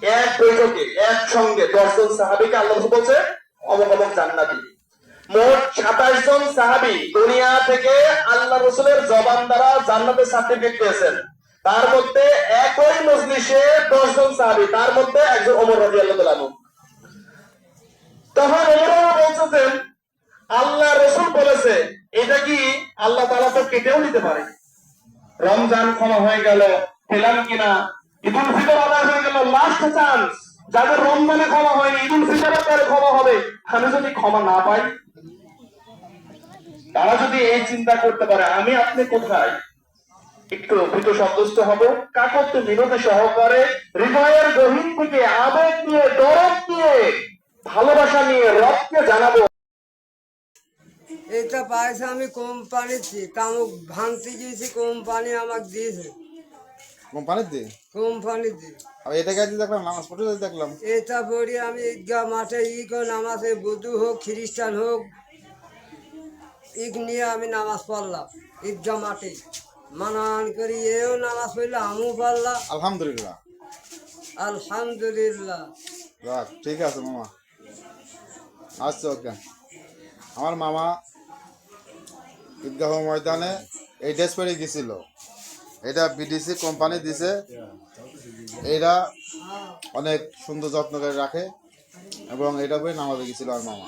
এক বৈঠকে একসঙ্গে 10 জন সাহাবীকে আল্লাহ রাসূল বলছে অমুক অমুক জান্নাতি। মোট 27 জন সাহাবী দুনিয়া থেকে আল্লাহ রাসূলের জবান দ্বারা জান্নাতের সার্টিফিকেট পেয়েছেন। তার মধ্যে একই মজলিসে 10 জন সাহাবী, তার মধ্যে একজন ওমর রাদিয়াল্লাহু তাআলা। তখন ওমর বলছেন আল্লাহ রাসূল বলেছে এটা কি আল্লাহ তাআলা তো কেটেও নিতে পারে। রমজান ক্ষমা হয়ে গেল, পেলাম কিনা, ঈদুল ফিতর আদায় হয়ে গেল, লাস্ট চান্স, যাদের রমজানে ক্ষমা হয়নি ঈদুল ফিতরের পরে ক্ষমা হবে, আমি যদি ক্ষমা না পাই, তারা যদি এই চিন্তা করতে পারে আমি আপনি কোথায়, একটু ভীত সন্তুষ্ট হব, কাকত্ব বিনোদে সহকারে হৃদয়ের গহীন থেকে আবেগ নিয়ে, দরদ নিয়ে, ভালোবাসা নিয়ে রবকে জানাবো। এটা পাইছে আমি কোম্পানিতে কামুক ভাঙতে গিয়েছি, কোম্পানি আমাকে দিয়েছে। কোম্পানিতে কোম্পানিতে আর এটা গাড়ি দেখলাম, নামাজ পড়তে দেখলাম। এটা পড়ি আমি ঈদগাহ মাঠে নামাজে, বুদ্ধু হোক খ্রিস্টান হোক, ঈদ নিয়ে আমি নামাজ পড়লাম ঈদগাহ মাঠে, মানান করি এও নামাজ পড়লে আমিও পড়লাম। আলহামদুলিল্লাহ। আলহামদুলিল্লাহ। যাক, ঠিক আছে মামা। আচ্ছা, ওকে। আমার মামা ঈদগাহ ময়দানে এই ড্রেস পরে গেছিল। এটা বিডিসি কোম্পানি দিছে। এরা অনেক সুন্দর যত্ন করে রাখে এবং এটা পরে নামাজে গেছিল আর মামা।